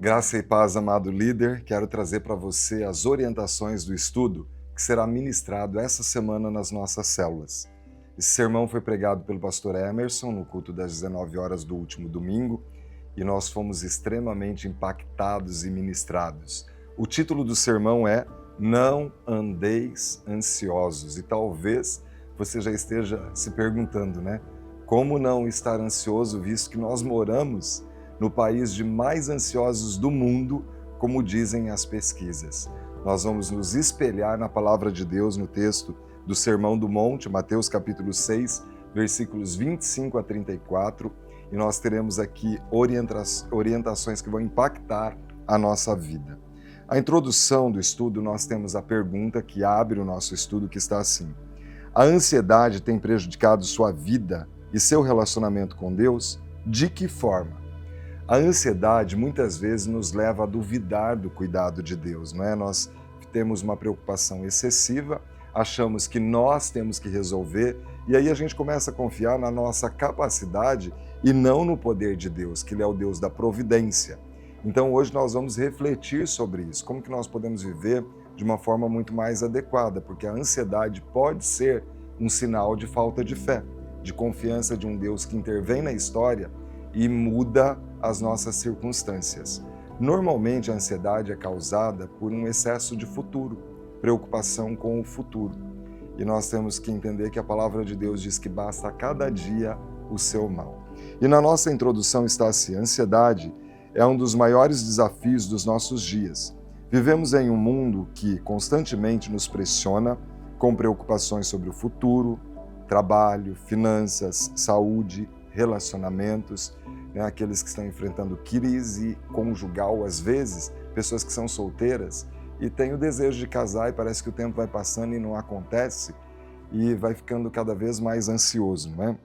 Graça e paz, amado líder, quero trazer para você as orientações do estudo que será ministrado essa semana nas nossas células. Esse sermão foi pregado pelo pastor Emerson no culto das 19 horas do último domingo e nós fomos extremamente impactados e ministrados. O título do sermão é Não Andeis Ansiosos, e talvez você já esteja se perguntando, né? Como não estar ansioso, visto que nós moramos no país de mais ansiosos do mundo, como dizem as pesquisas. Nós vamos nos espelhar na palavra de Deus no texto do Sermão do Monte, Mateus capítulo 6, versículos 25 a 34, e nós teremos aqui orientações que vão impactar a nossa vida. A introdução do estudo, nós temos a pergunta que abre o nosso estudo, que está assim: a ansiedade tem prejudicado sua vida e seu relacionamento com Deus? De que forma? A ansiedade muitas vezes nos leva a duvidar do cuidado de Deus, não é? Nós temos uma preocupação excessiva, achamos que nós temos que resolver, e aí a gente começa a confiar na nossa capacidade e não no poder de Deus, que Ele é o Deus da providência. Então hoje nós vamos refletir sobre isso, como que nós podemos viver de uma forma muito mais adequada, porque a ansiedade pode ser um sinal de falta de fé, de confiança de um Deus que intervém na história e muda as nossas circunstâncias. Normalmente a ansiedade é causada por um excesso de futuro, preocupação com o futuro. E nós temos que entender que a palavra de Deus diz que basta a cada dia o seu mal. E na nossa introdução está assim: a ansiedade é um dos maiores desafios dos nossos dias. Vivemos em um mundo que constantemente nos pressiona com preocupações sobre o futuro, trabalho, finanças, saúde, relacionamentos, né? Aqueles que estão enfrentando crise conjugal, às vezes, pessoas que são solteiras e têm o desejo de casar e parece que o tempo vai passando e não acontece e vai ficando cada vez mais ansioso, não é?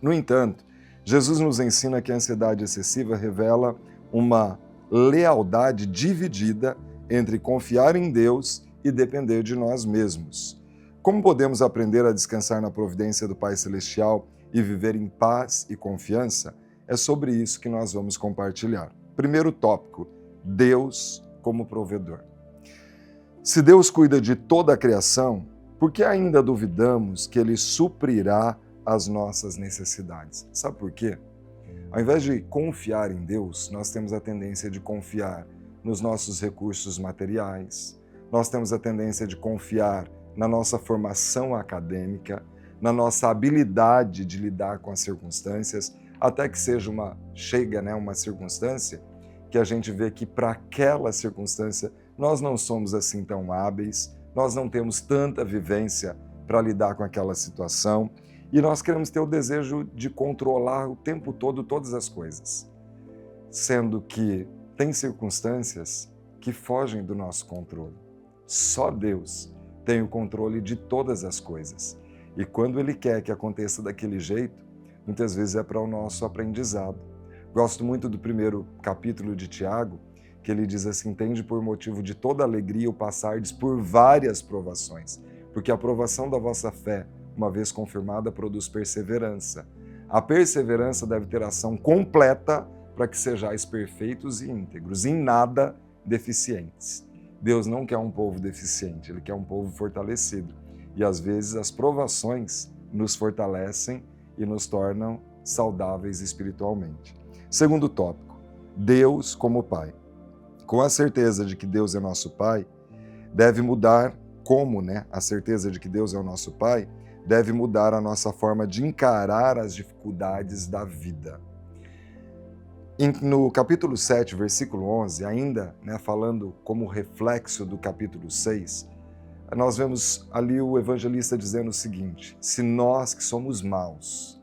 No entanto, Jesus nos ensina que a ansiedade excessiva revela uma lealdade dividida entre confiar em Deus e depender de nós mesmos. Como podemos aprender a descansar na providência do Pai Celestial e viver em paz e confiança? É sobre isso que nós vamos compartilhar. Primeiro tópico: Deus como provedor. Se Deus cuida de toda a criação, por que ainda duvidamos que Ele suprirá as nossas necessidades? Sabe por quê? Ao invés de confiar em Deus, nós temos a tendência de confiar nos nossos recursos materiais, nós temos a tendência de confiar na nossa formação acadêmica, na nossa habilidade de lidar com as circunstâncias, até que chega uma circunstância que a gente vê que para aquela circunstância nós não somos assim tão hábeis, nós não temos tanta vivência para lidar com aquela situação e nós queremos ter o desejo de controlar o tempo todo todas as coisas, sendo que tem circunstâncias que fogem do nosso controle. Só Deus tem o controle de todas as coisas. E quando Ele quer que aconteça daquele jeito, muitas vezes é para o nosso aprendizado. Gosto muito do primeiro capítulo de Tiago, que ele diz assim: tende por motivo de toda alegria o passardes por várias provações, porque a provação da vossa fé, uma vez confirmada, produz perseverança. A perseverança deve ter ação completa para que sejais perfeitos e íntegros, em nada deficientes. Deus não quer um povo deficiente, Ele quer um povo fortalecido. E às vezes as provações nos fortalecem e nos tornam saudáveis espiritualmente. Segundo tópico: Deus como Pai. Com a certeza de que Deus é nosso Pai, deve mudar a certeza de que Deus é o nosso Pai, deve mudar a nossa forma de encarar as dificuldades da vida. No capítulo 7, versículo 11, ainda falando como reflexo do capítulo 6, nós vemos ali o evangelista dizendo o seguinte: se nós que somos maus,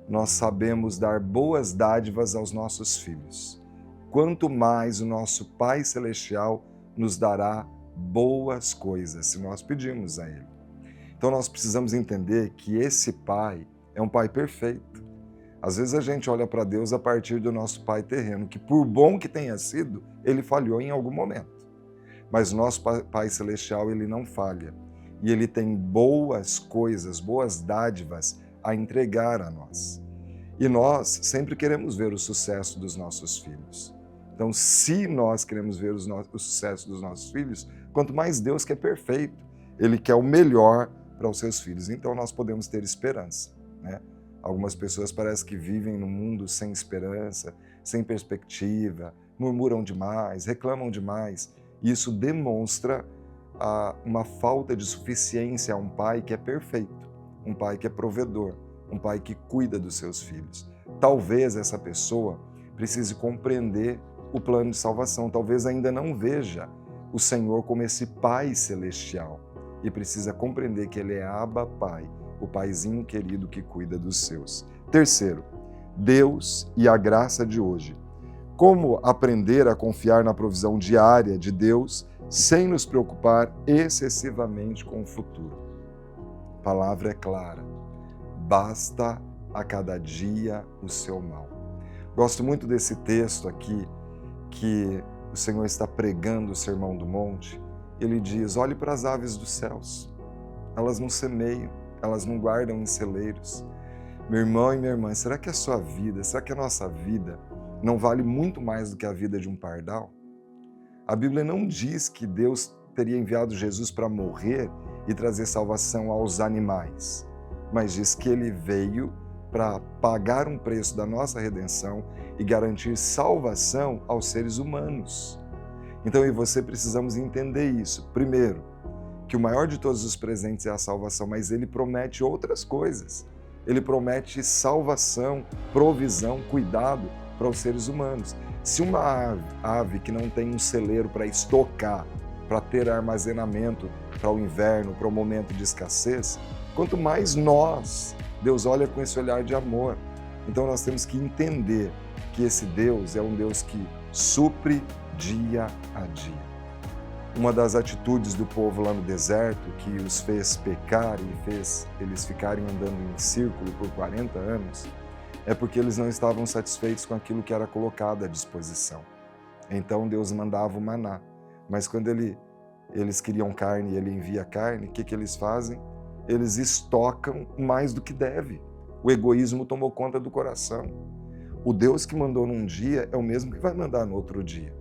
nós sabemos dar boas dádivas aos nossos filhos, quanto mais o nosso Pai Celestial nos dará boas coisas, se nós pedirmos a Ele. Então nós precisamos entender que esse Pai é um Pai perfeito. Às vezes a gente olha para Deus a partir do nosso Pai terreno, que por bom que tenha sido, Ele falhou em algum momento. Mas o nosso Pai Celestial, Ele não falha. E Ele tem boas coisas, boas dádivas a entregar a nós. E nós sempre queremos ver o sucesso dos nossos filhos. Então, se nós queremos ver o sucesso dos nossos filhos, quanto mais Deus, que é perfeito, Ele quer o melhor para os seus filhos. Então, nós podemos ter esperança, né? Algumas pessoas parecem que vivem num mundo sem esperança, sem perspectiva, murmuram demais, reclamam demais. Isso demonstra uma falta de suficiência a um pai que é perfeito, um pai que é provedor, um pai que cuida dos seus filhos. Talvez essa pessoa precise compreender o plano de salvação, talvez ainda não veja o Senhor como esse Pai celestial e precisa compreender que Ele é Abba Pai, o paizinho querido que cuida dos seus. Terceiro, Deus e a graça de hoje. Como aprender a confiar na provisão diária de Deus sem nos preocupar excessivamente com o futuro? A palavra é clara. Basta a cada dia o seu mal. Gosto muito desse texto aqui, que o Senhor está pregando o Sermão do Monte. Ele diz: olhe para as aves dos céus. Elas não semeiam, elas não guardam em celeiros. Meu irmão e minha irmã, será que a sua vida, será que a nossa vida não vale muito mais do que a vida de um pardal? A Bíblia não diz que Deus teria enviado Jesus para morrer e trazer salvação aos animais, mas diz que Ele veio para pagar um preço da nossa redenção e garantir salvação aos seres humanos. Então, eu e você precisamos entender isso. Primeiro, que o maior de todos os presentes é a salvação, mas Ele promete outras coisas. Ele promete salvação, provisão, cuidado para os seres humanos. Se uma ave que não tem um celeiro para estocar, para ter armazenamento para o inverno, para o momento de escassez, quanto mais nós, Deus olha com esse olhar de amor. Então nós temos que entender que esse Deus é um Deus que supre dia a dia. Uma das atitudes do povo lá no deserto que os fez pecar e fez eles ficarem andando em círculo por 40 anos é porque eles não estavam satisfeitos com aquilo que era colocado à disposição. Então Deus mandava o maná, mas quando eles queriam carne e Ele envia carne, o que eles fazem? Eles estocam mais do que deve. O egoísmo tomou conta do coração. O Deus que mandou num dia é o mesmo que vai mandar no outro dia.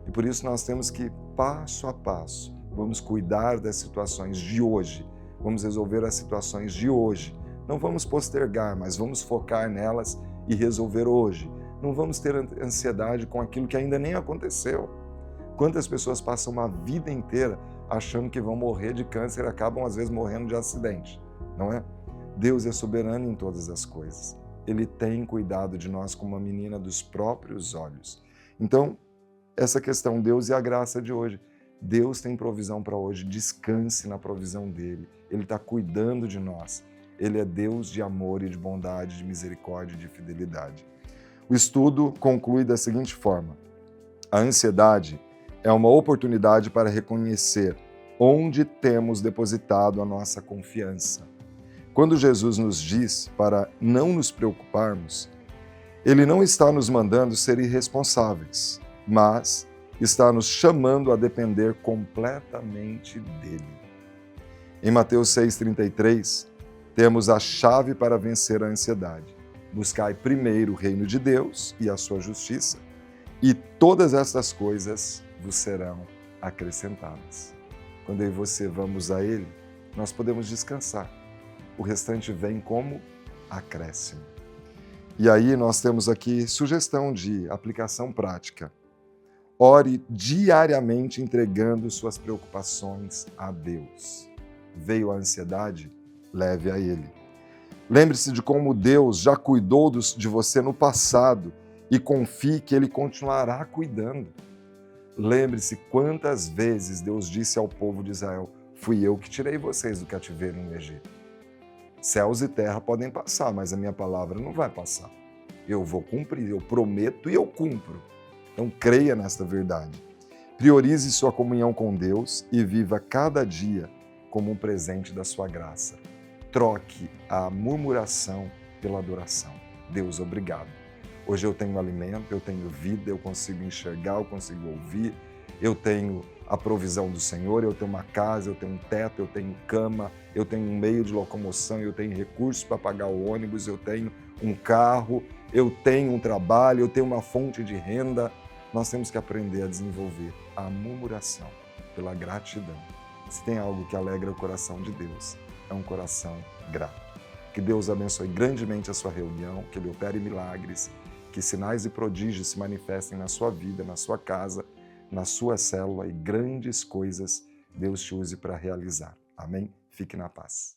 E por isso nós temos que, passo a passo, vamos cuidar das situações de hoje, vamos resolver as situações de hoje. Não vamos postergar, mas vamos focar nelas e resolver hoje. Não vamos ter ansiedade com aquilo que ainda nem aconteceu. Quantas pessoas passam uma vida inteira achando que vão morrer de câncer e acabam às vezes morrendo de acidente, não é? Deus é soberano em todas as coisas. Ele tem cuidado de nós como uma menina dos próprios olhos. Então, essa questão, Deus e a graça de hoje. Deus tem provisão para hoje, descanse na provisão dele. Ele está cuidando de nós. Ele é Deus de amor e de bondade, de misericórdia e de fidelidade. O estudo conclui da seguinte forma: a ansiedade é uma oportunidade para reconhecer onde temos depositado a nossa confiança. Quando Jesus nos diz para não nos preocuparmos, Ele não está nos mandando ser irresponsáveis, mas está nos chamando a depender completamente dele. Em Mateus 6,33, temos a chave para vencer a ansiedade. Buscai primeiro o reino de Deus e a sua justiça, e todas essas coisas vos serão acrescentadas. Quando eu e você vamos a Ele, nós podemos descansar. O restante vem como acréscimo. E aí nós temos aqui sugestão de aplicação prática. Ore diariamente entregando suas preocupações a Deus. Veio a ansiedade? Leve a Ele. Lembre-se de como Deus já cuidou de você no passado e confie que Ele continuará cuidando. Lembre-se quantas vezes Deus disse ao povo de Israel: fui eu que tirei vocês do cativeiro no Egito. Céus e terra podem passar, mas a minha palavra não vai passar. Eu vou cumprir, eu prometo e eu cumpro. Então creia nesta verdade. Priorize sua comunhão com Deus e viva cada dia como um presente da sua graça. Troque a murmuração pela adoração. Deus, obrigado. Hoje eu tenho alimento, eu tenho vida, eu consigo enxergar, eu consigo ouvir, eu tenho a provisão do Senhor, eu tenho uma casa, eu tenho um teto, eu tenho cama, eu tenho um meio de locomoção, eu tenho recursos para pagar o ônibus, eu tenho um carro, eu tenho um trabalho, eu tenho uma fonte de renda. nós temos que aprender a desenvolver a murmuração pela gratidão. Se tem algo que alegra o coração de Deus, é um coração grato. Que Deus abençoe grandemente a sua reunião, que Ele opere milagres, que sinais e prodígios se manifestem na sua vida, na sua casa, na sua célula e grandes coisas Deus te use para realizar. Amém? Fique na paz.